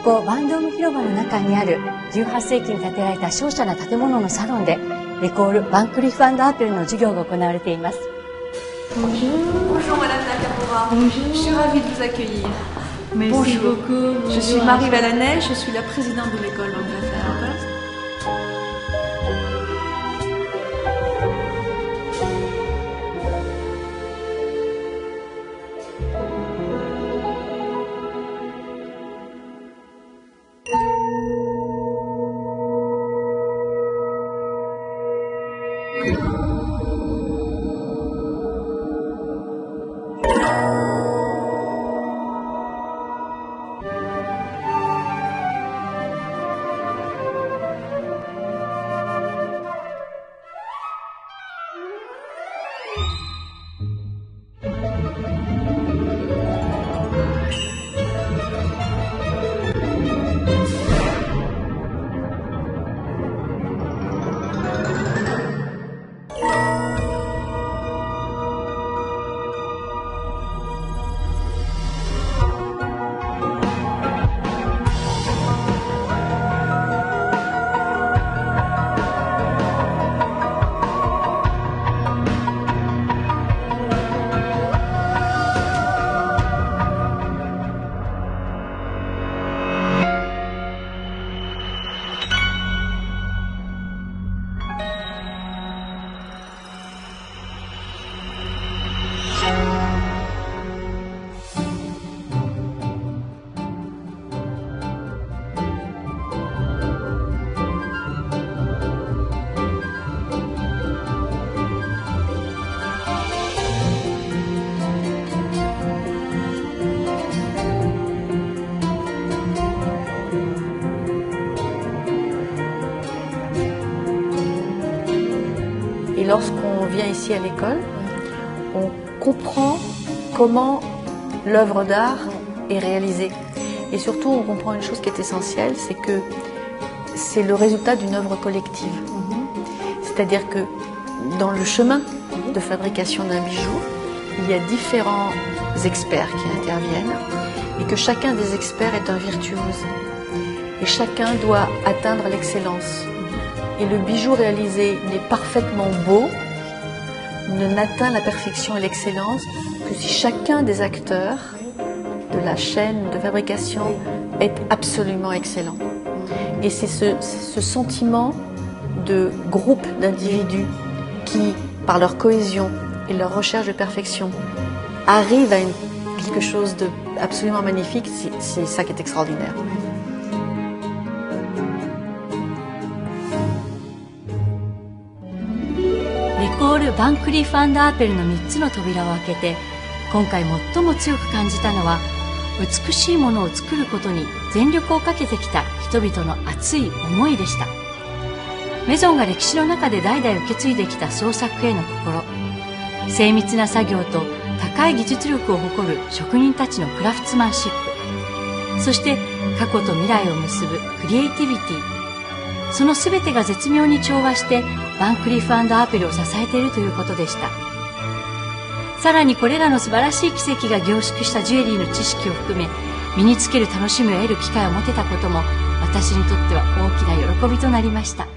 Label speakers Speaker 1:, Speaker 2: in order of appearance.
Speaker 1: こバンドーム広場の中にある18世紀に建てられた瀟洒な建物のサロンでレコール・バンクリフ&アーペルの授業が行われています。
Speaker 2: Bonjour Madame Nakamura.
Speaker 3: Bonjour.
Speaker 2: Je suis ravie de vous accueillir.
Speaker 3: Merci beaucoup.
Speaker 2: Je suis Marie Valanet, je suis la présidente de l'école Van Cleef & Arpels.
Speaker 3: Et lorsqu'on vient ici à l'école, on comprend comment l'œuvre d'art est réalisée. Et surtout, on comprend une chose qui est essentielle, c'est que c'est le résultat d'une œuvre collective. C'est-à-dire que dans le chemin de fabrication d'un bijou, il y a différents experts qui interviennent et que chacun des experts est un virtuose. Et chacun doit atteindre l'excellence. Et le bijou réalisé n'est parfaitement beau, n'atteint la perfection et l'excellence que si chacun des acteurs de la chaîne de fabrication est absolument excellent. Et c'est ce sentiment de groupe d'individus qui, par leur cohésion et leur recherche de perfection, arrivent à quelque chose d'absolument magnifique. C'est ça qui est extraordinaire.
Speaker 1: L'école Van Cleef & Arpelsの3つの扉を開けて今回最も強く感じたのは美しいものを作ることに全力をかけてきた人々の熱い思いでした。メゾンが歴史の中で代々受け継いできた創作への心、精密な作業と高い技術力を誇る職人たちのクラフトマンシップ、そして過去と未来を結ぶクリエイティビティ、その全てが絶妙に調和してバンクリーフ&アーペルを支えているということでした。さらにこれらの素晴らしい奇跡が凝縮したジュエリーの知識を含め身につける楽しみを得る機会を持てたことも私にとっては大きな喜びとなりました。